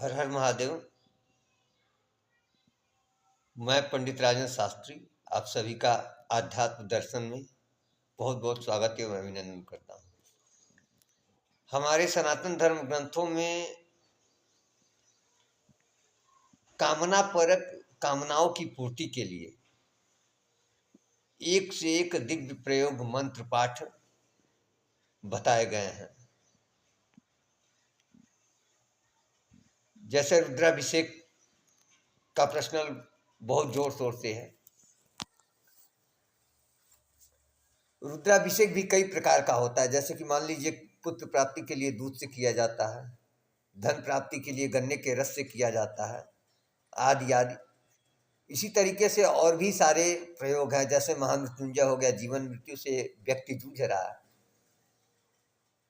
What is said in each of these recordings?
हर हर महादेव। मैं पंडित राजेंद्र शास्त्री आप सभी का आध्यात्म दर्शन में बहुत बहुत स्वागत एवं अभिनंदन करता हूँ। हमारे सनातन धर्म ग्रंथों में कामना परक कामनाओं की पूर्ति के लिए एक से एक दिव्य प्रयोग मंत्र पाठ बताए गए हैं। जैसे रुद्राभिषेक का प्रश्न बहुत जोर शोर से है। रुद्राभिषेक भी कई प्रकार का होता है। जैसे कि मान लीजिए पुत्र प्राप्ति के लिए दूध से किया जाता है, धन प्राप्ति के लिए गन्ने के रस से किया जाता है, आदि आदि। इसी तरीके से और भी सारे प्रयोग हैं। जैसे महामृत्युंजय हो गया, जीवन मृत्यु से व्यक्ति जूझ रहा है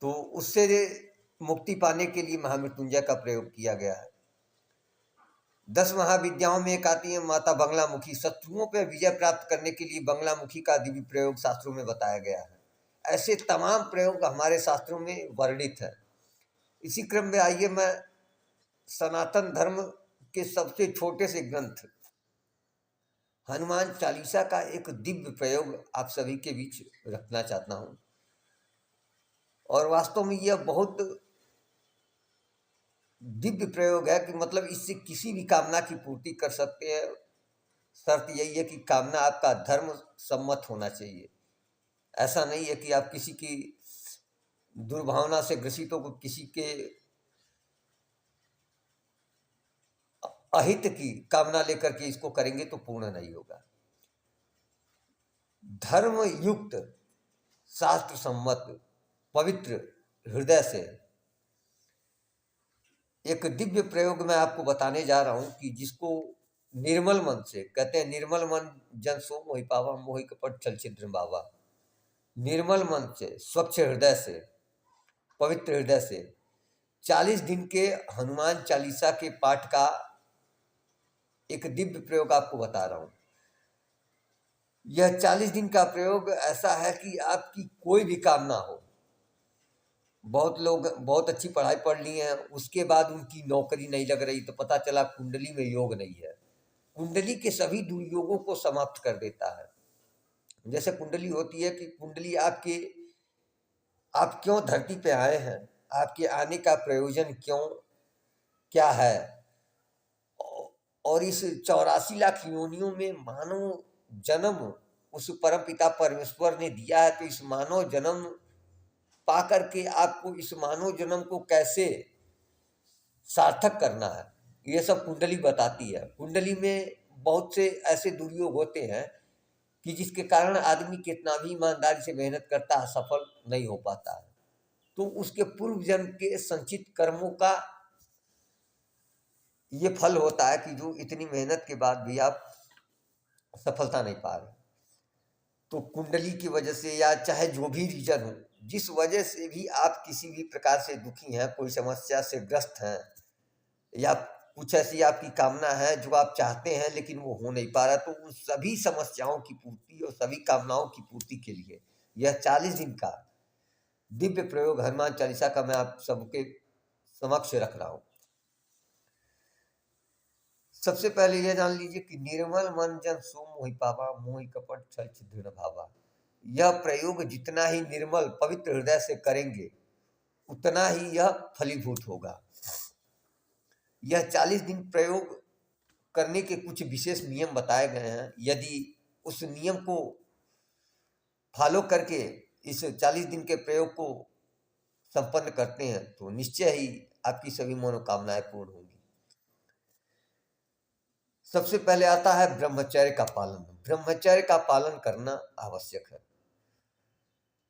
तो उससे मुक्ति पाने के लिए महामृत्युंजय का प्रयोग किया गया है। 10 महाविद्याओं में एक आती है माता बंगलामुखी। शत्रुओं पर विजय प्राप्त करने के लिए बंगलामुखी का दिव्य प्रयोग शास्त्रों में बताया गया है। ऐसे तमाम प्रयोग हमारे शास्त्रों में वर्णित है। इसी क्रम में आइए मैं सनातन धर्म के सबसे छोटे से ग्रंथ हनुमान चालीसा का एक दिव्य प्रयोग आप सभी के बीच रखना चाहता हूँ। और वास्तव में यह बहुत दिव्य प्रयोग है कि मतलब इससे किसी भी कामना की पूर्ति कर सकते हैं। शर्त यही है कि कामना आपका धर्म सम्मत होना चाहिए। ऐसा नहीं है कि आप किसी की दुर्भावना से ग्रसित होकर किसी के अहित की कामना लेकर के इसको करेंगे तो पूर्ण नहीं होगा। धर्म युक्त शास्त्र सम्मत पवित्र हृदय से एक दिव्य प्रयोग मैं आपको बताने जा रहा हूं कि जिसको निर्मल मन से कहते हैं। निर्मल मन जन सो मोहि पावा, मोहि कपट छल छिद्र बावा। निर्मल मन से, स्वच्छ हृदय से, पवित्र हृदय से 40 दिन के हनुमान चालीसा के पाठ का एक दिव्य प्रयोग आपको बता रहा हूं। यह 40 दिन का प्रयोग ऐसा है कि आपकी कोई भी कामना हो। बहुत लोग बहुत अच्छी पढ़ाई पढ़ ली है, उसके बाद उनकी नौकरी नहीं लग रही तो पता चला कुंडली में योग नहीं है। कुंडली के सभी दुर्योगों को समाप्त कर देता है। जैसे कुंडली होती है कि कुंडली आपके आप क्यों धरती पे आए हैं, आपके आने का प्रयोजन क्यों क्या है, और इस 84 लाख योनियों में मानव जन्म उस परम पिता परमेश्वर ने दिया है। तो इस मानव जन्म पा करके आपको इस मानव जन्म को कैसे सार्थक करना है, ये सब कुंडली बताती है। कुंडली में बहुत से ऐसे दुर्योग होते हैं कि जिसके कारण आदमी कितना भी ईमानदारी से मेहनत करता है, सफल नहीं हो पाता है। तो उसके पूर्व जन्म के संचित कर्मों का ये फल होता है कि जो इतनी मेहनत के बाद भी आप सफलता नहीं पा रहे। तो कुंडली की वजह से या चाहे जो भी रीजन हो, जिस वजह से भी आप किसी भी प्रकार से दुखी हैं, कोई समस्या से ग्रस्त हैं, या कुछ ऐसी आपकी कामना है जो आप चाहते हैं लेकिन वो हो नहीं पा रहा, तो उन सभी समस्याओं की पूर्ति और सभी कामनाओं की पूर्ति के लिए यह 40 दिन का दिव्य प्रयोग हनुमान चालीसा का मैं आप सबके समक्ष रख रहा हूं। सबसे पहले यह जान लीजिए कि निर्मल मन जन सो मोहि पावा, मोहि कपट छल छिद्र न भावा। यह प्रयोग जितना ही निर्मल पवित्र हृदय से करेंगे उतना ही यह फलीभूत होगा। यह 40 दिन प्रयोग करने के कुछ विशेष नियम बताए गए हैं। यदि उस नियम को फॉलो करके इस 40 दिन के प्रयोग को संपन्न करते हैं तो निश्चय ही आपकी सभी मनोकामनाएं पूर्ण होंगी। सबसे पहले आता है ब्रह्मचर्य का पालन। ब्रह्मचर्य का पालन करना आवश्यक है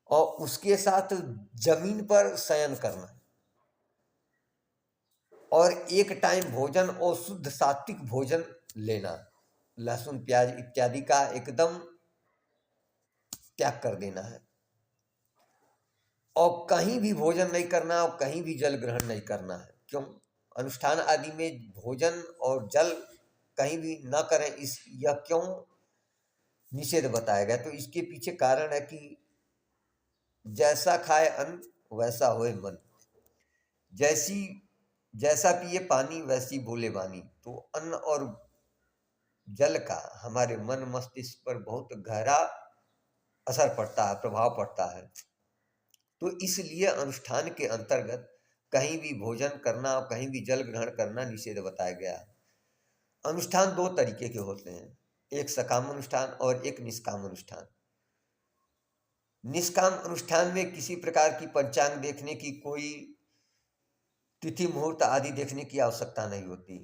और उसके साथ जमीन पर शयन करना और एक टाइम भोजन और शुद्ध सात्विक भोजन लेना। लहसुन प्याज इत्यादि का एकदम त्याग कर देना है और कहीं भी भोजन नहीं करना और कहीं भी जल ग्रहण नहीं करना है। क्यों? अनुष्ठान आदि में भोजन और जल कहीं भी न करें, इस यह क्यों निषेध बताया गया? तो इसके पीछे कारण है कि जैसा खाए अन्न वैसा होए मन। जैसी जैसा पिए पानी वैसी बोले वाणी। तो अन्न और जल का हमारे मन मस्तिष्क पर बहुत गहरा असर पड़ता है, प्रभाव पड़ता है। तो इसलिए अनुष्ठान के अंतर्गत कहीं भी भोजन करना और कहीं भी जल ग्रहण करना निषेध बताया गया है। अनुष्ठान दो तरीके के होते हैं, एक सकाम अनुष्ठान और एक निष्काम अनुष्ठान। निष्काम अनुष्ठान में किसी प्रकार की पंचांग देखने की, कोई तिथि मुहूर्त आदि देखने की आवश्यकता नहीं होती।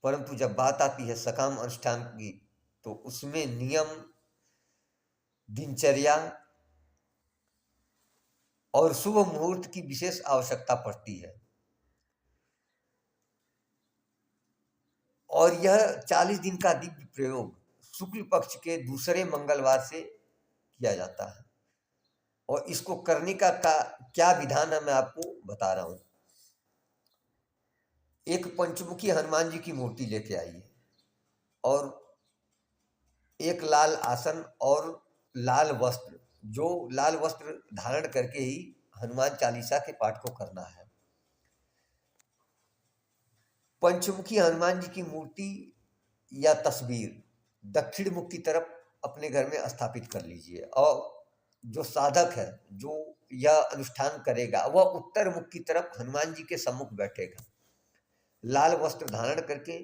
परंतु जब बात आती है सकाम अनुष्ठान की, तो उसमें नियम, दिनचर्या और शुभ मुहूर्त की विशेष आवश्यकता पड़ती है। और यह 40 दिन का दिव्य प्रयोग शुक्ल पक्ष के दूसरे मंगलवार से किया जाता है। और इसको करने का क्या विधान है, मैं आपको बता रहा हूं। एक पंचमुखी हनुमान जी की मूर्ति लेके आइए और एक लाल आसन और लाल वस्त्र, जो लाल वस्त्र धारण करके ही हनुमान चालीसा के पाठ को करना है। पंचमुखी हनुमान जी की मूर्ति या तस्वीर दक्षिण मुख की तरफ अपने घर में स्थापित कर लीजिए, और जो साधक है, जो यह अनुष्ठान करेगा, वह उत्तर मुख की तरफ हनुमान जी के सम्मुख बैठेगा। लाल वस्त्र धारण करके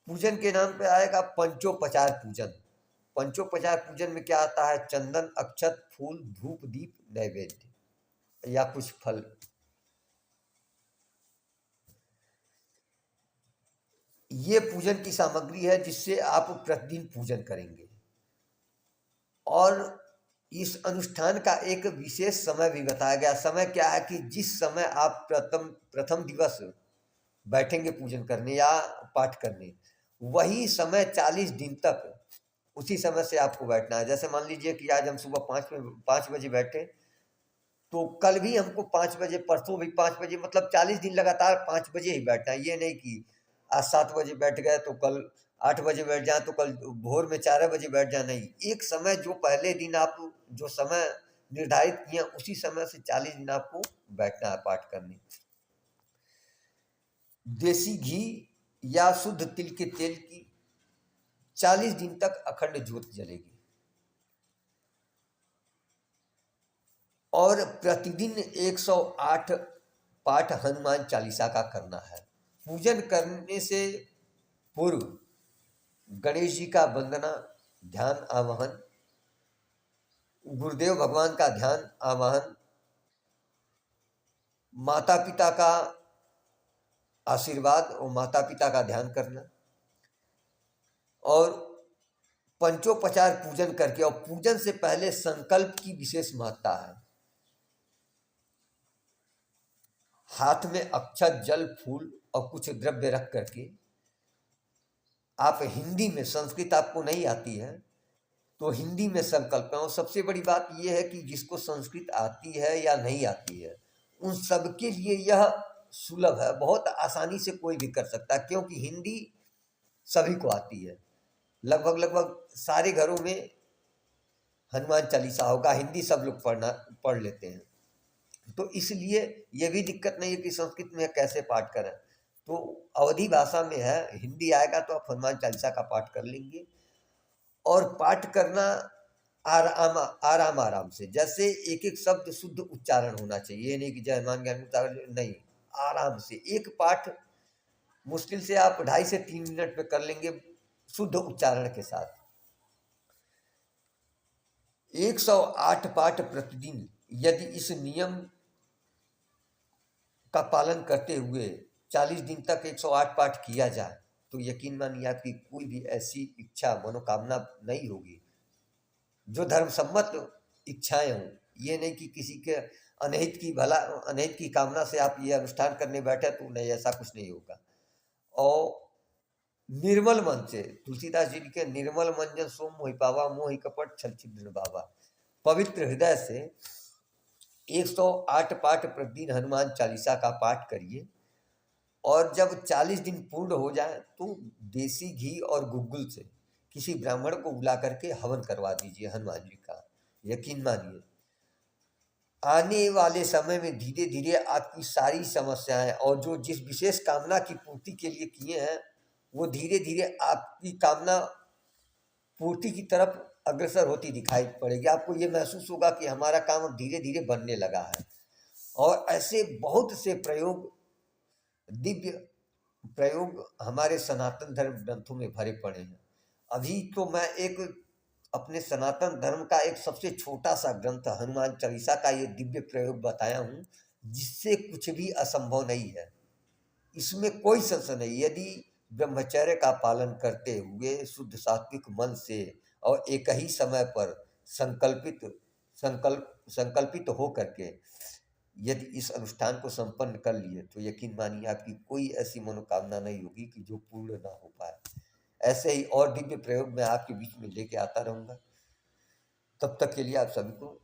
पूजन के नाम पे आएगा पंचोपचार पूजन। पंचोपचार पूजन में क्या आता है? चंदन, अक्षत, फूल, धूप, दीप, नैवेद्य या कुछ फल। ये पूजन की सामग्री है जिससे आप प्रतिदिन पूजन करेंगे। और इस अनुष्ठान का एक विशेष समय भी बताया गया। समय क्या है कि जिस समय आप प्रथम दिवस बैठेंगे पूजन करने या पाठ करने, वही समय 40 दिन तक उसी समय से आपको बैठना है। जैसे मान लीजिए कि आज हम सुबह 5 बजे बैठे, तो कल भी हमको 5 बजे, परसों भी 5 बजे, मतलब 40 दिन लगातार 5 बजे ही बैठना है। ये नहीं कि आज 7 बजे बैठ गए तो कल 8 बजे बैठ जाए, तो कल भोर में 4 बजे बैठ जाए। नहीं, एक समय जो पहले दिन आप जो समय निर्धारित किए उसी समय से 40 दिन आपको बैठना है पाठ करने। देसी घी या शुद्ध तिल के तेल की 40 दिन तक अखंड ज्योत जलेगी। और प्रतिदिन 108 पाठ हनुमान चालीसा का करना है। पूजन करने से पूर्व गणेश जी का वंदना, ध्यान आवाहन, गुरुदेव भगवान का ध्यान आवाहन, माता पिता का आशीर्वाद और माता पिता का ध्यान करना, और पंचोपचार पूजन करके, और पूजन से पहले संकल्प की विशेष महत्ता है। हाथ में अक्षत, जल, फूल और कुछ द्रव्य रख करके आप हिंदी में, संस्कृत आपको नहीं आती है तो हिंदी में संकल्प है। और सबसे बड़ी बात यह है कि जिसको संस्कृत आती है या नहीं आती है, उन सबके लिए यह सुलभ है, बहुत आसानी से कोई भी कर सकता है, क्योंकि हिंदी सभी को आती है। लगभग सारे घरों में हनुमान चालीसा होगा, हिंदी सब लोग पढ़ लेते हैं। तो इसलिए ये भी दिक्कत नहीं है कि संस्कृत में कैसे पाठ करें। तो अवधी भाषा में है, हिंदी आएगा तो आप हनुमान चालीसा का पाठ कर लेंगे। और पाठ करना आराम आराम आराम से, जैसे एक एक शब्द शुद्ध उच्चारण होना चाहिए। ये नहीं कि जय हनुमान ज्ञान उच्चारण, नहीं, आराम से एक पाठ मुश्किल से आप 2.5 से 3 मिनट में कर लेंगे शुद्ध उच्चारण के साथ। 108 पाठ प्रतिदिन यदि इस नियम का पालन करते हुए 40 दिन तक 108 पाठ किया जाए, तो यकीन मानिए आपकी कोई भी ऐसी इच्छा, मनोकामना नहीं होगी जो धर्म सम्मत इच्छाएं हों। ये नहीं कि किसी के अनहित की कामना से आप ये अनुष्ठान करने बैठे, तो नहीं, ऐसा कुछ नहीं होगा। और निर्मल मन से, तुलसीदास जी के निर्मल मन जन सो मोहि पावा, मोहि कपट छल छिद्र बाबा, पवित्र हृदय से 108 पाठ प्रतिदिन हनुमान चालीसा का पाठ करिए। और जब 40 दिन पूर्ण हो जाए तो देसी घी और गुग्गुल से किसी ब्राह्मण को बुला करके हवन करवा दीजिए हनुमान जी का। यकीन मानिए आने वाले समय में धीरे धीरे आपकी सारी समस्याएं और जो जिस विशेष कामना की पूर्ति के लिए किए हैं, वो धीरे धीरे आपकी कामना पूर्ति की तरफ अग्रसर होती दिखाई पड़ेगी। आपको ये महसूस होगा कि हमारा काम अब धीरे धीरे बनने लगा है। और ऐसे बहुत से प्रयोग, दिव्य प्रयोग हमारे सनातन धर्म ग्रंथों में भरे पड़े हैं। अभी तो मैं एक अपने सनातन धर्म का एक सबसे छोटा सा ग्रंथ हनुमान चालीसा का ये दिव्य प्रयोग बताया हूँ, जिससे कुछ भी असंभव नहीं है। इसमें कोई संशय नहीं। यदि ब्रह्मचर्य का पालन करते हुए शुद्ध सात्विक मन से और एक ही समय पर संकल्पित हो करके यदि इस अनुष्ठान को संपन्न कर लिए, तो यकीन मानिए आपकी कोई ऐसी मनोकामना नहीं होगी कि जो पूर्ण ना हो पाए। ऐसे ही और दिव्य प्रयोग मैं आपके बीच में लेके आता रहूंगा। तब तक के लिए आप सभी को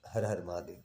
हर हर महादेव।